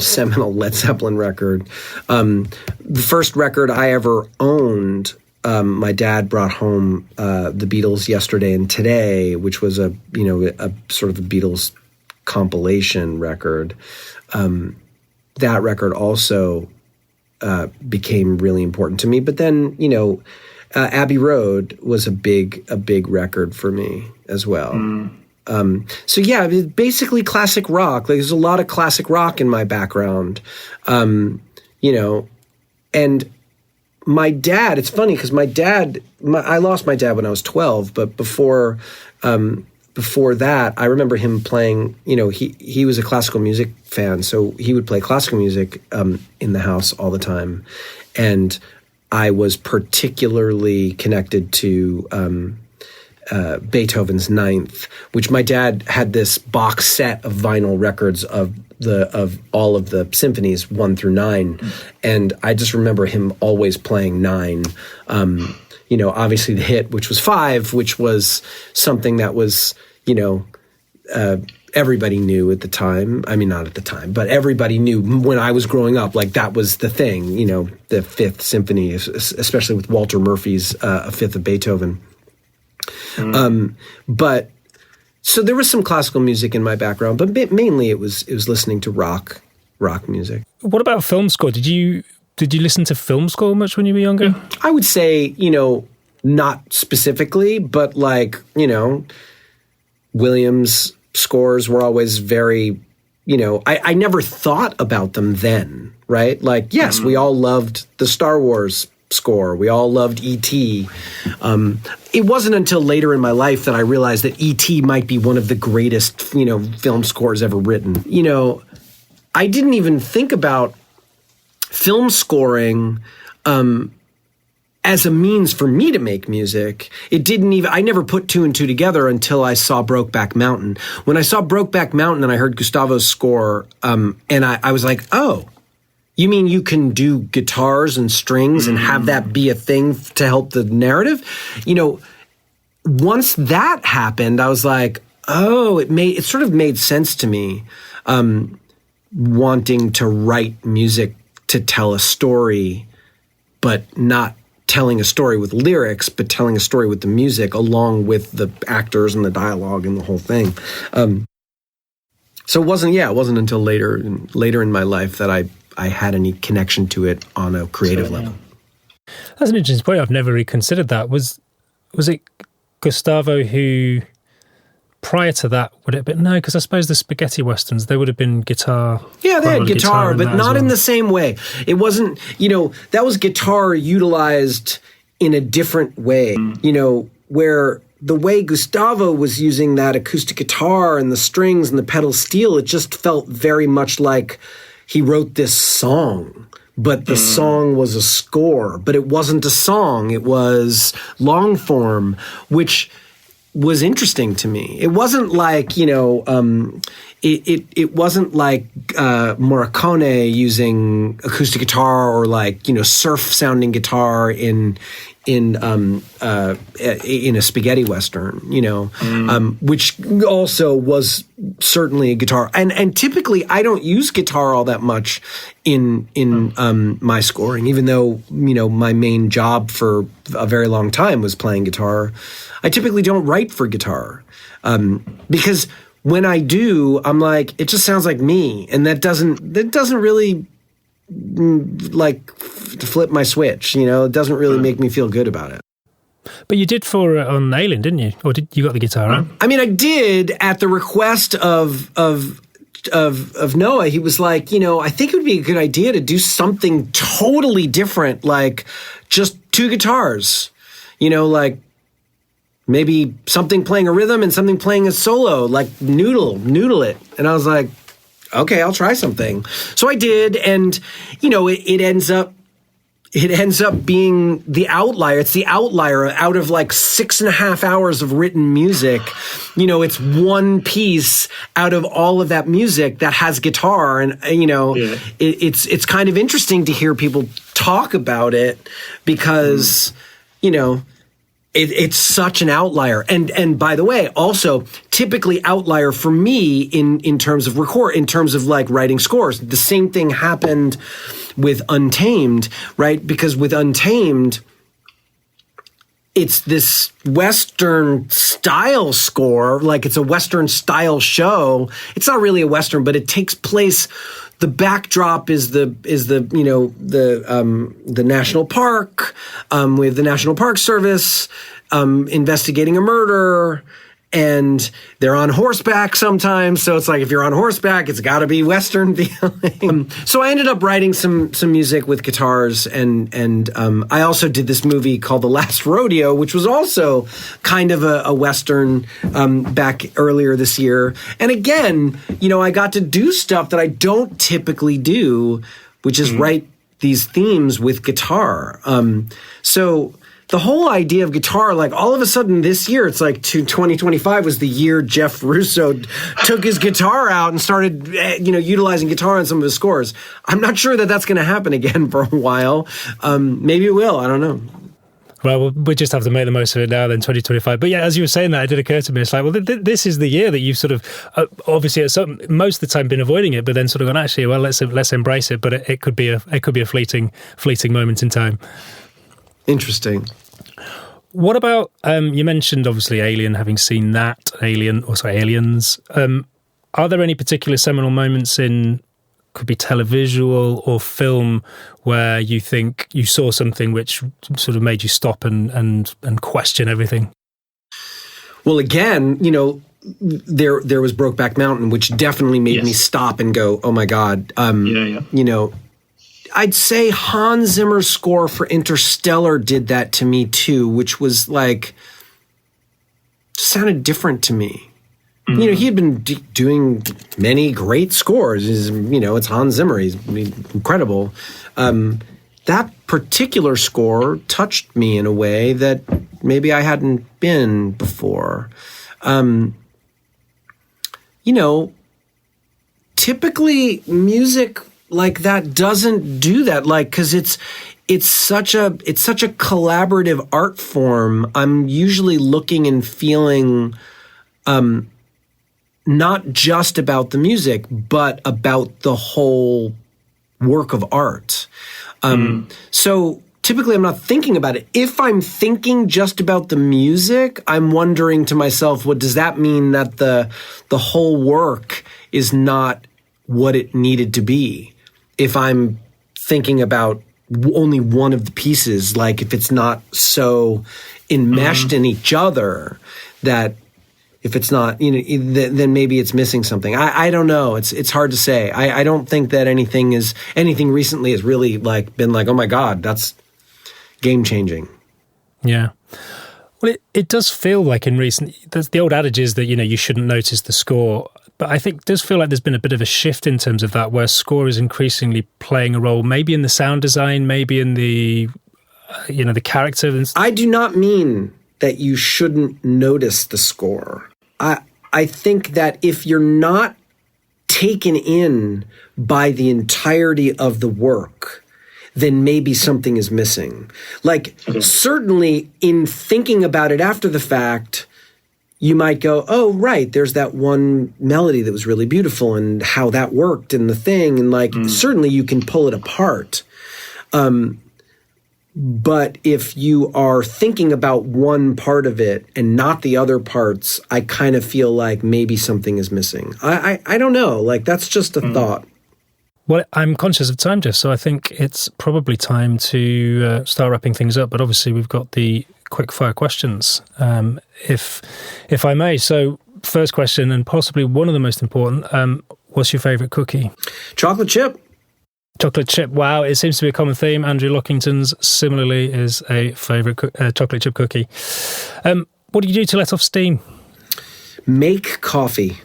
S2: Led Zeppelin record. The first record I ever owned, my dad brought home the Beatles Yesterday and Today, which was a sort of a Beatles compilation record. That record also became really important to me. But then, Abbey Road was a big record for me as well. So yeah, basically classic rock. Like, there's a lot of classic rock in my background. And my dad, it's funny because I lost my dad when I was 12, but before that, I remember him playing, he was a classical music fan, so he would play classical music in the house all the time. And I was particularly connected to Beethoven's Ninth, which my dad had this box set of vinyl records of all of the symphonies 1 through 9, and I just remember him always playing 9. Obviously the hit, which was 5, which was something that was everybody knew at the time. I mean, not at the time, but everybody knew when I was growing up. Like that was the thing. The Fifth Symphony, especially with Walter Murphy's A Fifth of Beethoven. But so there was some classical music in my background, but mainly it was listening to rock music.
S1: What about film score? Did you listen to film score much when you were younger?
S2: I would say, not specifically, but Williams scores were always very, I never thought about them then, right? Like, yes, we all loved the Star Wars score. We all loved E.T. It wasn't until later in my life that I realized that E.T. might be one of the greatest, film scores ever written. I didn't even think about film scoring as a means for me to make music. I never put 2 and 2 together until I saw Brokeback Mountain. When I saw Brokeback Mountain and I heard Gustavo's score, and I was like, oh, you mean you can do guitars and strings and have that be a thing to help the narrative? Once that happened, I was like, oh, it sort of made sense to me, wanting to write music to tell a story, but not telling a story with lyrics, but telling a story with the music along with the actors and the dialogue and the whole thing. So it wasn't until later in my life that I had any connection to it on a creative level.
S1: That's an interesting point. I've never really considered that. Was it Gustavo who, prior to that, would it have been? No, because I suppose the spaghetti westerns, they would have been guitar.
S2: Yeah, they had guitar, but not in the same way. It wasn't, that was guitar utilized in a different way, where the way Gustavo was using that acoustic guitar and the strings and the pedal steel, it just felt very much like he wrote this song, but the song was a score, but it wasn't a song. It was long form, which was interesting to me. It wasn't like, it wasn't like Morricone using acoustic guitar or like, surf sounding guitar in a spaghetti western, which also was certainly a guitar. And typically I don't use guitar all that much in my scoring, even though, my main job for a very long time was playing guitar. I typically don't write for guitar, because when I do, I'm like, it just sounds like me. And that doesn't really like flip my switch, it doesn't really make me feel good about it.
S1: But you did for on Alien, didn't you? Or did you got the guitar on?
S2: I mean, I did at the request of Noah. He was like, I think it would be a good idea to do something totally different, like just 2 guitars, like maybe something playing a rhythm and something playing a solo, like noodle it. And I was like, okay, I'll try something. So I did, and it ends up being the outlier. It's the outlier out of like 6.5 hours of written music. It's one piece out of all of that music that has guitar, and it's kind of interesting to hear people talk about it because it's such an outlier. And by the way, also typically outlier for me in terms of in terms of like writing scores. The same thing happened with Untamed, right? Because with Untamed, it's this Western style score, like it's a Western style show. It's not really a Western, but it takes place. The backdrop is the national park, with the National Park Service investigating a murder, and they're on horseback sometimes. So it's like, if you're on horseback, it's got to be Western feeling. So I ended up writing some music with guitars, and I also did this movie called The Last Rodeo, which was also kind of a Western back earlier this year. And again, I got to do stuff that I don't typically do, which is write these themes with guitar. So the whole idea of guitar, like all of a sudden this year, it's like 2025 was the year Jeff Russo took his guitar out and started, utilizing guitar on some of his scores. I'm not sure that that's going to happen again for a while. Maybe it will. I don't know.
S1: Well, we just have to make the most of it now, then 2025. But yeah, as you were saying that, it did occur to me. It's like, well, this is the year that you've sort of, obviously, most of the time been avoiding it, but then sort of gone, actually, well, let's embrace it. But it could be a fleeting moment in time.
S2: Interesting.
S1: What about, you mentioned obviously Alien, having seen that, Aliens. Are there any particular seminal moments in, could be televisual or film, where you think you saw something which sort of made you stop and question everything? Well, again,
S2: there was Brokeback Mountain, which definitely made me stop and go, oh my God. I'd say Hans Zimmer's score for Interstellar did that to me too, which was like, sounded different to me. Mm-hmm. He had been doing many great scores. It's Hans Zimmer. He's incredible. That particular score touched me in a way that maybe I hadn't been before. Typically music like that doesn't do that, because it's such a collaborative art form. I'm usually looking and feeling not just about the music, but about the whole work of art. So typically I'm not thinking about it. If I'm thinking just about the music, I'm wondering to myself, what does that mean, that the whole work is not what it needed to be? If I'm thinking about only one of the pieces, like if it's not so enmeshed in each other, that if it's not, then maybe it's missing something. I don't know. It's hard to say. I don't think that anything recently has really been like, oh my God, that's game changing.
S1: Yeah. Well, it does feel like in recent, the old adage is that, you shouldn't notice the score. But I think it does feel like there's been a bit of a shift in terms of that, where score is increasingly playing a role, maybe in the sound design, maybe in the, the character.
S2: I do not mean that you shouldn't notice the score. I think that if you're not taken in by the entirety of the work, then maybe something is missing. Certainly in thinking about it after the fact, you might go, oh, right, there's that one melody that was really beautiful and how that worked and the thing. And certainly you can pull it apart. But if you are thinking about one part of it and not the other parts, I kind of feel like maybe something is missing. I don't know. That's just a thought.
S1: Well, I'm conscious of time, Jess, so I think it's probably time to start wrapping things up. But obviously we've got the quick fire questions, if I may. So first question, and possibly one of the most important, what's your favourite cookie?
S2: Chocolate chip.
S1: Chocolate chip, wow. It seems to be a common theme. Andrew Lockington's similarly is a favourite chocolate chip cookie. What do you do to let off steam?
S2: Make coffee.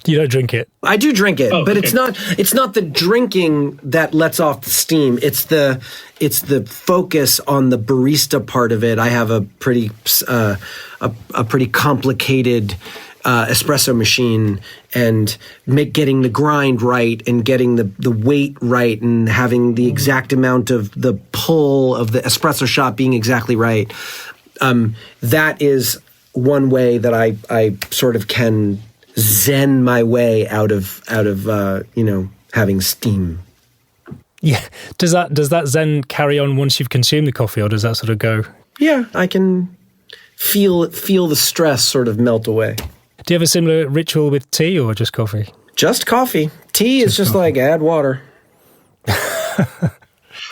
S1: You don't drink it?
S2: I do drink it, but it's not the drinking that lets off the steam. It's the focus on the barista part of it. I have a pretty complicated espresso machine, and getting the grind right and getting the weight right and having the exact amount of the pull of the espresso shot being exactly right. That is one way that I sort of can zen my way out of having steam.
S1: Yeah. Does that zen carry on once you've consumed the coffee, or does that sort of go?
S2: Yeah, I can feel the stress sort of melt away.
S1: Do you have a similar ritual with tea or just coffee?
S2: Just coffee. Tea is just like add water.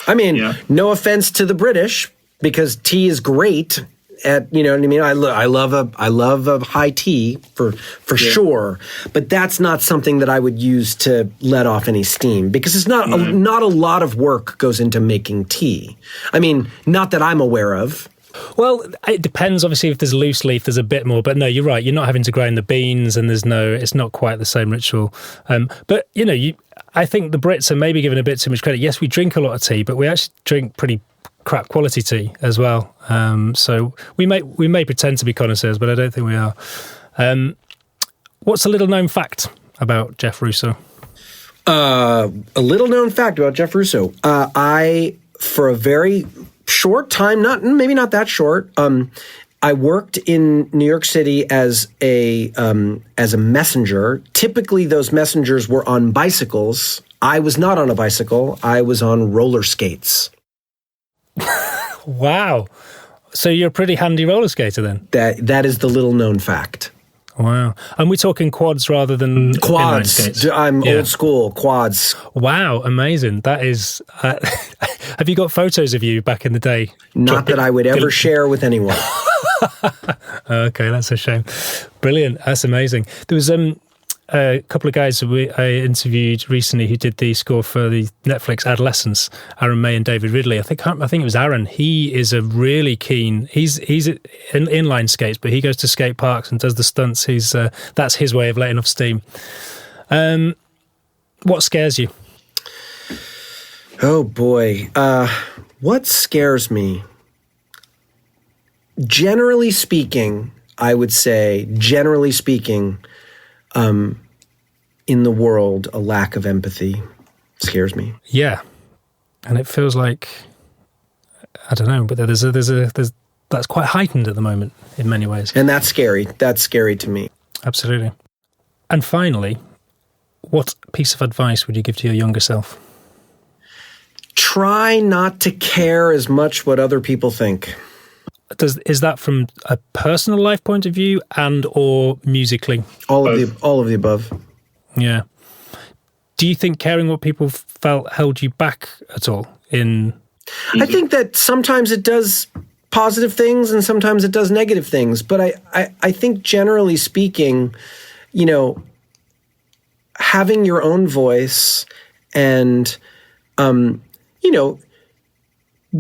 S2: I mean, no offense to the British, because tea is great you know what I mean? I love a high tea for sure, but that's not something that I would use to let off any steam, because it's not a lot of work goes into making tea. I mean, not that I'm aware of.
S1: Well, it depends. Obviously, if there's loose leaf, there's a bit more. But no, you're right. You're not having to grind the beans, and it's not quite the same ritual. But you know, I think the Brits are maybe given a bit too much credit. Yes, we drink a lot of tea, but we actually drink pretty crap quality tea as well. So we may pretend to be connoisseurs, but I don't think we are. What's a little known fact about Jeff Russo?
S2: A little known fact about Jeff Russo. I, for a very short time, maybe not that short, I worked in New York City as a messenger. Typically, those messengers were on bicycles. I was not on a bicycle. I was on roller skates.
S1: Wow. So you're a pretty handy roller skater then?
S2: That is the little known fact.
S1: Wow. And we're talking quads rather than
S2: quads.
S1: Skates.
S2: I'm old school, quads.
S1: Wow, amazing. That is... have you got photos of you back in the day?
S2: Not that I would ever share with anyone.
S1: Okay, that's a shame. Brilliant. That's amazing. There was a couple of guys I interviewed recently who did the score for the Netflix Adolescence, Aaron May and David Ridley. I think it was Aaron. He is a really keen... He's in inline skates, but he goes to skate parks and does the stunts. That's his way of letting off steam. What scares you?
S2: Oh, boy. What scares me? Generally speaking, I would say, in the world, a lack of empathy scares me.
S1: Yeah, and it feels like, I don't know, but there's that's quite heightened at the moment in many ways,
S2: and that's scary. That's scary to me.
S1: Absolutely. And finally, what piece of advice would you give to your younger self?
S2: Try not to care as much what other people think.
S1: Is that from a personal life point of view and or musically?
S2: All of the above.
S1: Yeah. Do you think caring what people felt held you back at all?
S2: I think that sometimes it does positive things and sometimes it does negative things. But I think generally speaking, you know, having your own voice and, you know,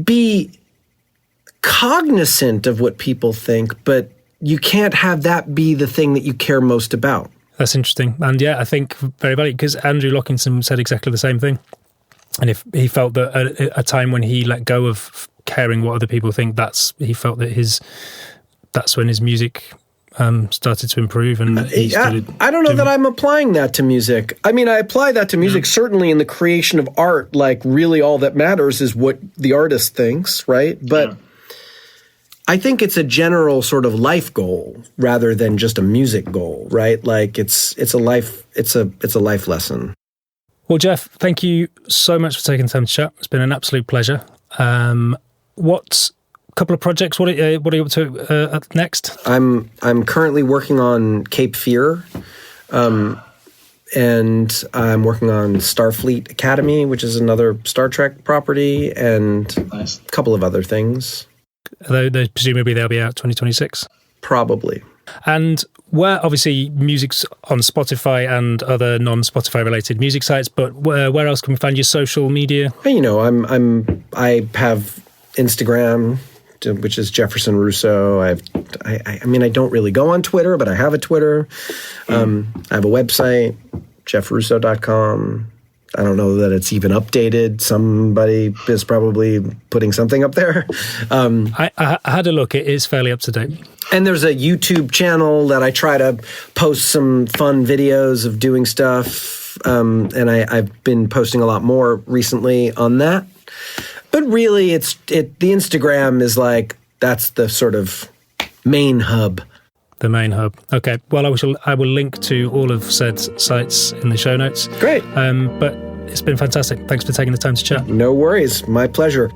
S2: be cognizant of what people think, but you can't have that be the thing that you care most about.
S1: That's interesting. And yeah, I think very valid, because Andrew Lockinson said exactly the same thing. And if he felt that at a time when he let go of caring what other people think, he felt that that's when his music started to improve. And
S2: I don't know that I'm applying that to music. I mean, I apply that to music certainly in the creation of art. Like, really all that matters is what the artist thinks, right? But I think it's a general sort of life goal rather than just a music goal, right? Like it's a life lesson.
S1: Well, Jeff, thank you so much for taking the time to chat. It's been an absolute pleasure. What couple of projects? What are you up to next?
S2: I'm currently working on Cape Fear, and I'm working on Starfleet Academy, which is another Star Trek property, and a couple of other things.
S1: Presumably they'll be out 2026?
S2: Probably.
S1: And where, obviously, music's on Spotify and other non-Spotify related music sites, but where else can we find your social media?
S2: You know, I have Instagram, which is Jefferson Russo. I mean, I don't really go on Twitter, but I have a Twitter. I have a website, jeffrusso.com. I don't know that it's even updated. Somebody is probably putting something up there.
S1: I had a look. It is fairly up to date. And
S2: there's a YouTube channel that I try to post some fun videos of doing stuff. And I've been posting a lot more recently on that. But really, the Instagram is like, that's the sort of main hub.
S1: The main hub. Okay. Well, I will link to all of said sites in the show notes.
S2: Great.
S1: But it's been fantastic. Thanks for taking the time to chat.
S2: No worries. My pleasure.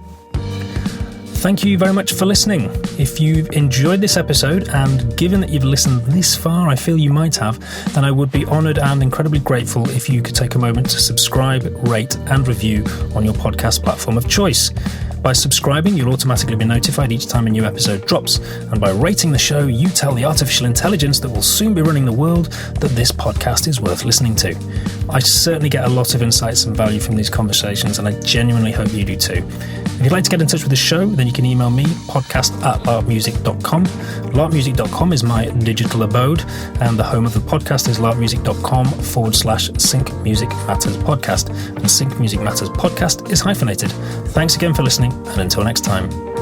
S1: Thank you very much for listening. If you've enjoyed this episode, and given that you've listened this far, I feel you might have, then I would be honoured and incredibly grateful if you could take a moment to subscribe, rate and review on your podcast platform of choice. By subscribing, you'll automatically be notified each time a new episode drops, and by rating the show, you tell the artificial intelligence that will soon be running the world that this podcast is worth listening to. I certainly get a lot of insights and value from these conversations, and I genuinely hope you do too. If you'd like to get in touch with the show, then you can email me, podcast@larpmusic.com. Larpmusic.com is my digital abode, and the home of the podcast is larpmusic.com/Sync Music Matters Podcast. And Sync Music Matters Podcast is hyphenated. Thanks again for listening, and until next time.